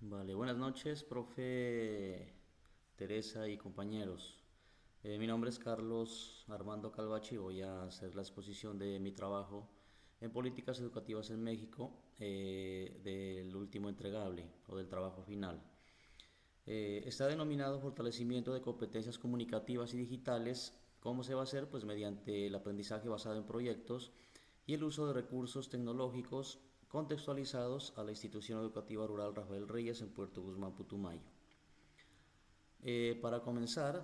Vale, buenas noches, profe Teresa y compañeros. Mi nombre es Carlos Armando Calvache y voy a hacer la exposición de mi trabajo en políticas educativas en México, del último entregable o del trabajo final. Está denominado fortalecimiento de competencias comunicativas y digitales. ¿Cómo se va a hacer? Pues mediante el aprendizaje basado en proyectos y el uso de recursos tecnológicos contextualizados a la institución educativa rural Rafael Reyes en Puerto Guzmán, Putumayo. Para comenzar,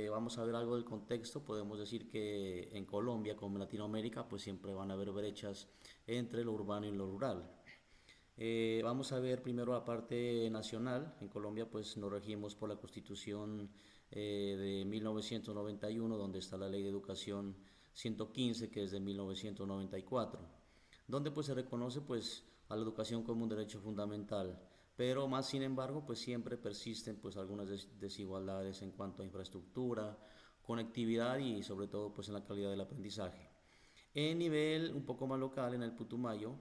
vamos a ver algo del contexto. Podemos decir que en Colombia, como en Latinoamérica, pues siempre van a haber brechas entre lo urbano y lo rural. Vamos a ver primero la parte nacional. En Colombia pues nos regimos por la Constitución de 1991, donde está la Ley de Educación 115, que es de 1994, donde pues se reconoce pues a la educación como un derecho fundamental, pero más sin embargo pues siempre persisten pues algunas desigualdades en cuanto a infraestructura, conectividad y sobre todo pues en la calidad del aprendizaje. En nivel un poco más local, en el Putumayo,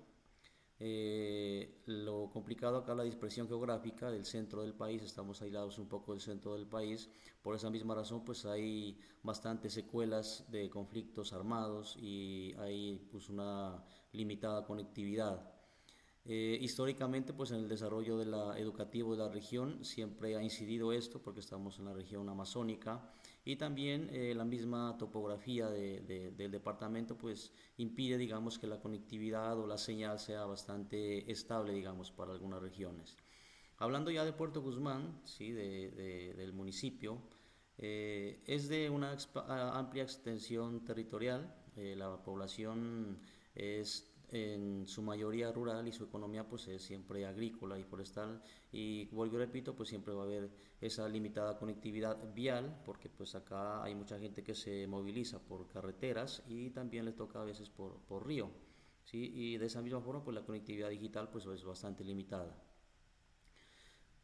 lo complicado acá es la dispersión geográfica del centro del país. Estamos aislados un poco del centro del país. Por esa misma razón pues hay bastantes secuelas de conflictos armados y hay pues una limitada conectividad. Históricamente, pues en el desarrollo educativo de la región siempre ha incidido esto porque estamos en la región amazónica y también la misma topografía del departamento pues impide, digamos, que la conectividad o la señal sea bastante estable, digamos, para algunas regiones. Hablando ya de Puerto Guzmán, ¿sí? Del municipio, es de una amplia extensión territorial. La población es en su mayoría rural y su economía pues es siempre agrícola y forestal, y vuelvo y repito, pues siempre va a haber esa limitada conectividad vial porque pues acá hay mucha gente que se moviliza por carreteras y también les toca a veces por río, ¿sí? Y de esa misma forma pues la conectividad digital pues es bastante limitada.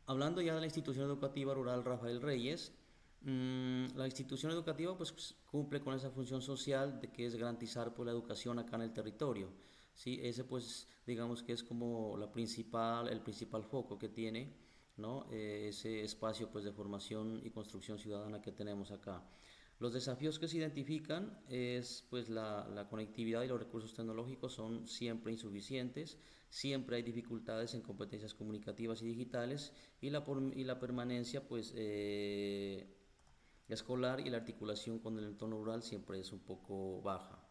Hablando ya de la institución educativa rural Rafael Reyes, la institución educativa pues cumple con esa función social de que es garantizar pues la educación acá en el territorio. Sí, ese pues digamos que es como el principal foco que tiene, ¿no? Ese espacio pues de formación y construcción ciudadana que tenemos acá. Los desafíos que se identifican es pues la conectividad y los recursos tecnológicos son siempre insuficientes, siempre hay dificultades en competencias comunicativas y digitales y la permanencia pues escolar y la articulación con el entorno rural siempre es un poco baja.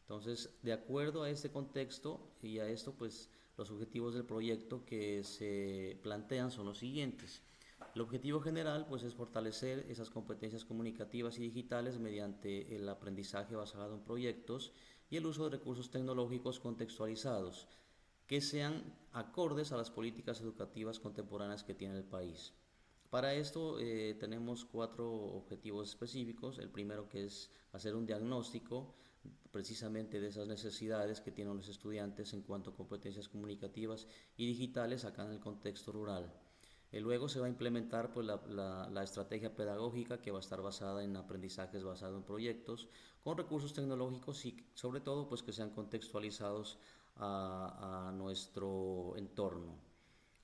Entonces, de acuerdo a este contexto y a esto, pues los objetivos del proyecto que se plantean son los siguientes. El objetivo general pues es fortalecer esas competencias comunicativas y digitales mediante el aprendizaje basado en proyectos y el uso de recursos tecnológicos contextualizados que sean acordes a las políticas educativas contemporáneas que tiene el país. Para esto tenemos cuatro objetivos específicos. El primero, que es hacer un diagnóstico precisamente de esas necesidades que tienen los estudiantes en cuanto a competencias comunicativas y digitales acá en el contexto rural. Luego se va a implementar pues, la estrategia pedagógica, que va a estar basada en aprendizajes basados en proyectos, con recursos tecnológicos y sobre todo pues, que sean contextualizados a nuestro entorno.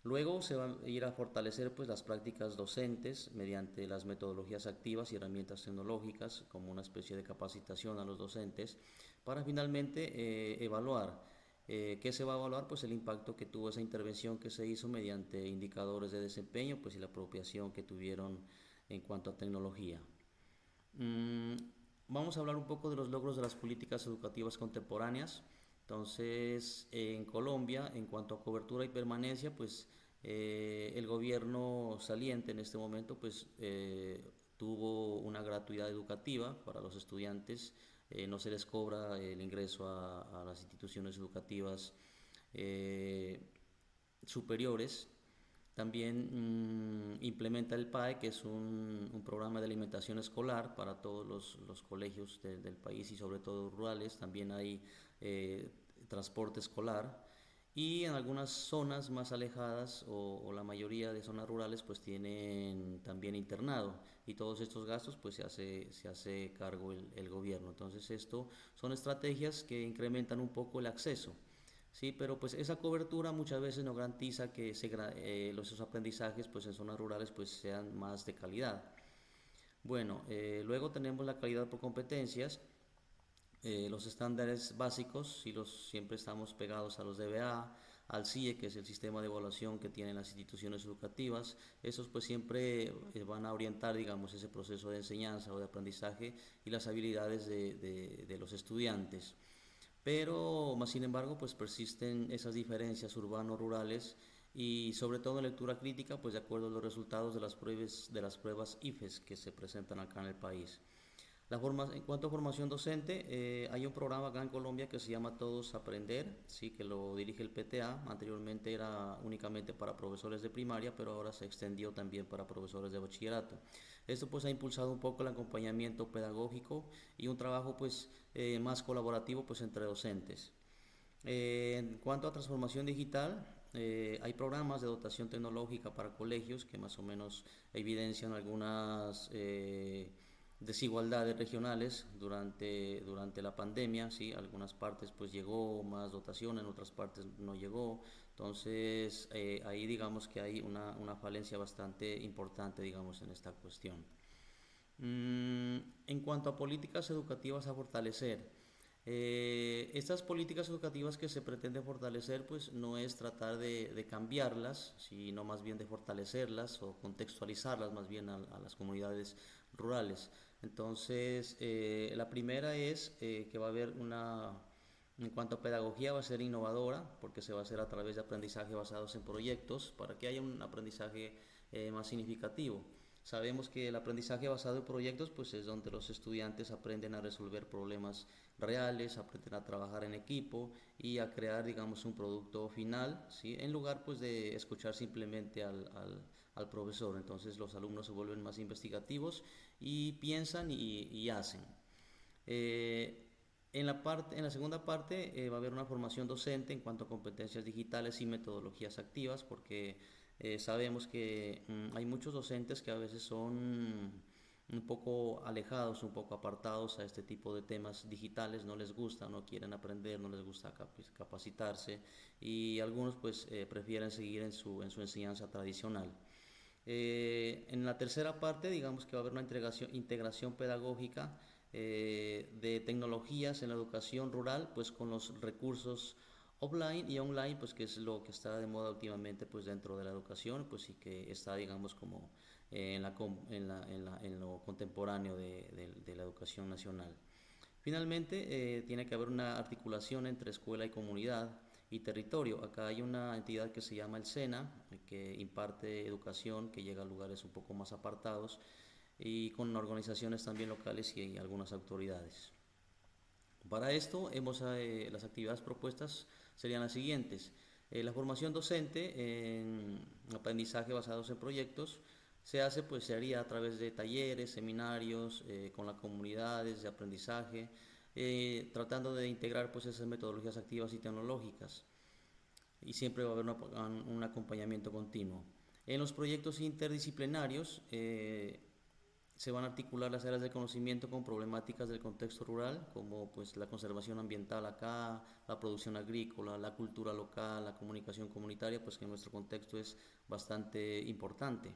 Luego se va a ir a fortalecer pues, las prácticas docentes mediante las metodologías activas y herramientas tecnológicas, como una especie de capacitación a los docentes, para finalmente evaluar. ¿Qué se va a evaluar? Pues el impacto que tuvo esa intervención que se hizo mediante indicadores de desempeño, pues, y la apropiación que tuvieron en cuanto a tecnología. Mm, Vamos a hablar un poco de los logros de las políticas educativas contemporáneas. Entonces, en Colombia, en cuanto a cobertura y permanencia, pues el gobierno saliente en este momento, pues tuvo una gratuidad educativa para los estudiantes. No se les cobra el ingreso a las instituciones educativas eh, superiores. También implementa el PAE, que es un programa de alimentación escolar para todos los colegios del país y sobre todo rurales. También hay transporte escolar. Y en algunas zonas más alejadas o la mayoría de zonas rurales pues tienen también internado, y todos estos gastos pues se hace cargo el gobierno. Entonces esto son estrategias que incrementan un poco el acceso. Sí, pero pues esa cobertura muchas veces no garantiza que esos aprendizajes pues en zonas rurales pues sean más de calidad. Bueno, luego tenemos la calidad por competencias. Los estándares básicos, si los siempre estamos pegados a los DBA, al CIE, que es el sistema de evaluación que tienen las instituciones educativas, esos pues siempre van a orientar, digamos, ese proceso de enseñanza o de aprendizaje y las habilidades de los estudiantes. Pero, más sin embargo, pues persisten esas diferencias urbano-rurales y sobre todo en lectura crítica, pues de acuerdo a los resultados de las pruebas IFES que se presentan acá en el país. En cuanto a formación docente, hay un programa acá en Colombia que se llama Todos Aprender, sí, que lo dirige el PTA. Anteriormente era únicamente para profesores de primaria, pero ahora se extendió también para profesores de bachillerato. Esto pues ha impulsado un poco el acompañamiento pedagógico y un trabajo pues más colaborativo pues entre docentes. En cuanto a transformación digital, hay programas de dotación tecnológica para colegios que más o menos evidencian algunas desigualdades regionales durante la pandemia, ¿sí? Algunas partes pues llegó más dotación, en otras partes no llegó, entonces ahí digamos que hay una falencia bastante importante, digamos, en esta cuestión. En cuanto a políticas educativas a fortalecer, estas políticas educativas que se pretende fortalecer, pues no es tratar de cambiarlas, sino más bien de fortalecerlas o contextualizarlas más bien a las comunidades rurales. Entonces, la primera es que va a haber en cuanto a pedagogía, va a ser innovadora, porque se va a hacer a través de aprendizaje basados en proyectos, para que haya un aprendizaje más significativo. Sabemos que el aprendizaje basado en proyectos pues es donde los estudiantes aprenden a resolver problemas reales, aprenden a trabajar en equipo y a crear, digamos, un producto final, ¿sí? En lugar pues de escuchar simplemente al profesor. Entonces los alumnos se vuelven más investigativos y piensan y hacen. Eh, en la segunda parte va a haber una formación docente en cuanto a competencias digitales y metodologías activas, porque sabemos que hay muchos docentes que a veces son un poco alejados, un poco apartados a este tipo de temas digitales, no les gusta, no quieren aprender, no les gusta capacitarse y algunos pues prefieren seguir en su enseñanza tradicional. En la tercera parte, digamos que va a haber una integración pedagógica de tecnologías en la educación rural, pues con los recursos offline y online, pues que es lo que está de moda últimamente, pues dentro de la educación, pues y que está, digamos, como en lo contemporáneo de la educación nacional. Finalmente, tiene que haber una articulación entre escuela y comunidad y territorio. Acá hay una entidad que se llama el SENA, que imparte educación, que llega a lugares un poco más apartados y con organizaciones también locales y algunas autoridades. Para esto, las actividades propuestas serían las siguientes. La formación docente en aprendizaje basados en proyectos se haría a través de talleres, seminarios, con las comunidades de aprendizaje, tratando de integrar pues esas metodologías activas y tecnológicas. Y siempre va a haber un acompañamiento continuo. En los proyectos interdisciplinarios, se van a articular las áreas de conocimiento con problemáticas del contexto rural, como pues la conservación ambiental acá, la producción agrícola, la cultura local, la comunicación comunitaria, pues que en nuestro contexto es bastante importante.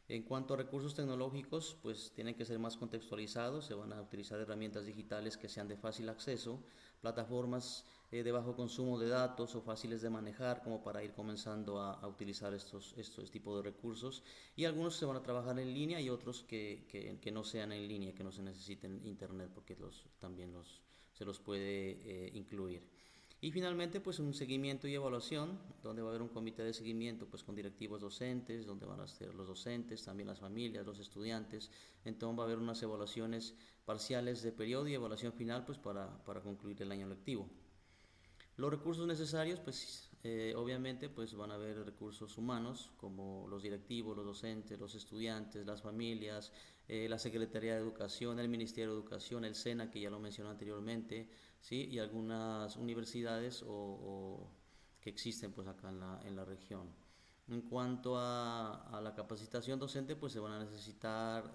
En cuanto a recursos tecnológicos, pues tienen que ser más contextualizados, se van a utilizar herramientas digitales que sean de fácil acceso, plataformas de bajo consumo de datos o fáciles de manejar como para ir comenzando a utilizar estos tipos de recursos y algunos se van a trabajar en línea y otros que no sean en línea, que no se necesiten internet porque se los puede incluir. Y finalmente, pues un seguimiento y evaluación, donde va a haber un comité de seguimiento pues con directivos docentes, donde van a estar los docentes, también las familias, los estudiantes. Entonces va a haber unas evaluaciones parciales de periodo y evaluación final pues para concluir el año lectivo. Los recursos necesarios, pues obviamente pues van a haber recursos humanos como los directivos, los docentes, los estudiantes, las familias, la Secretaría de Educación, el Ministerio de Educación, el SENA que ya lo mencioné anteriormente, ¿sí? Y algunas universidades que existen pues acá en la región. En cuanto a la capacitación docente, pues se van a necesitar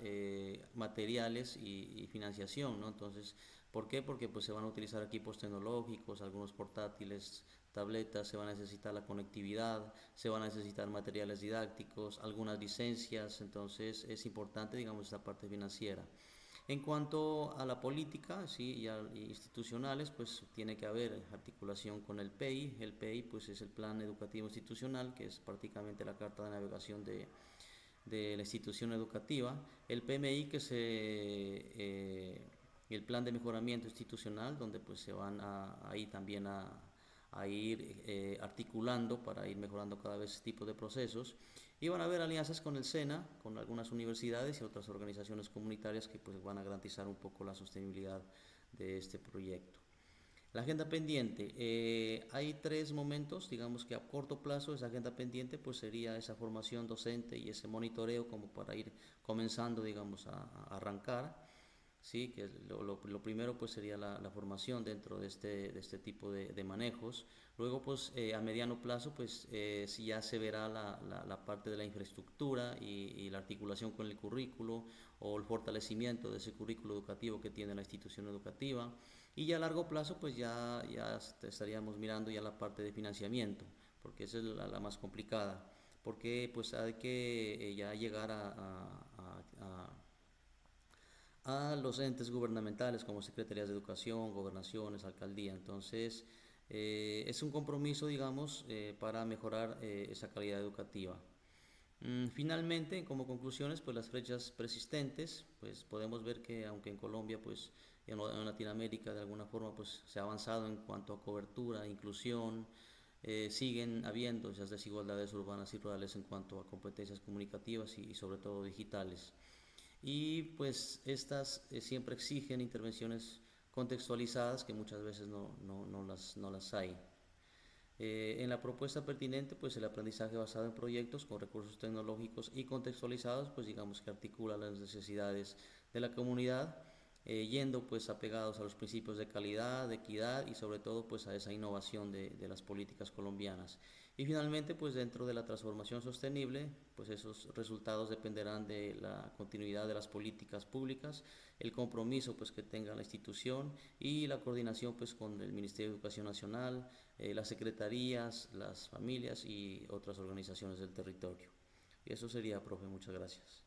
materiales y financiación, ¿no? Entonces, ¿Por qué? Porque pues se van a utilizar equipos tecnológicos, algunos portátiles, tabletas, se va a necesitar la conectividad, se van a necesitar materiales didácticos, algunas licencias, entonces es importante, digamos, esta parte financiera. En cuanto a la política, sí, y institucionales, pues tiene que haber articulación con el PEI. El PEI, pues es el Plan Educativo Institucional, que es prácticamente la carta de navegación de la institución educativa. El PMI, que el Plan de Mejoramiento Institucional, donde pues se van ahí también a ir articulando para ir mejorando cada vez este tipo de procesos. Y van a haber alianzas con el SENA, con algunas universidades y otras organizaciones comunitarias que pues van a garantizar un poco la sostenibilidad de este proyecto. La agenda pendiente, hay tres momentos, digamos que a corto plazo esa agenda pendiente pues sería esa formación docente y ese monitoreo como para ir comenzando, digamos, a arrancar. Sí, que lo primero pues sería la formación dentro de este tipo de manejos. Luego pues a mediano plazo pues si ya se verá la parte de la infraestructura y la articulación con el currículo o el fortalecimiento de ese currículo educativo que tiene la institución educativa. Y ya a largo plazo pues ya estaríamos mirando ya la parte de financiamiento, porque esa es la más complicada, porque pues hay que ya llegar a los entes gubernamentales como secretarías de educación, gobernaciones, alcaldía. Entonces, es un compromiso, digamos, para mejorar esa calidad educativa. Finalmente, como conclusiones, pues las brechas persistentes, pues podemos ver que aunque en Colombia, pues en Latinoamérica de alguna forma, pues se ha avanzado en cuanto a cobertura, inclusión, siguen habiendo esas desigualdades urbanas y rurales en cuanto a competencias comunicativas y sobre todo digitales. Y pues estas siempre exigen intervenciones contextualizadas que muchas veces no las hay. En la propuesta pertinente, pues el aprendizaje basado en proyectos con recursos tecnológicos y contextualizados, pues digamos que articula las necesidades de la comunidad, yendo pues apegados a los principios de calidad, de equidad y sobre todo pues a esa innovación de las políticas colombianas. Y finalmente pues dentro de la transformación sostenible, pues esos resultados dependerán de la continuidad de las políticas públicas, el compromiso pues que tenga la institución y la coordinación pues con el Ministerio de Educación Nacional, las secretarías, las familias y otras organizaciones del territorio. Y eso sería, profe, muchas gracias.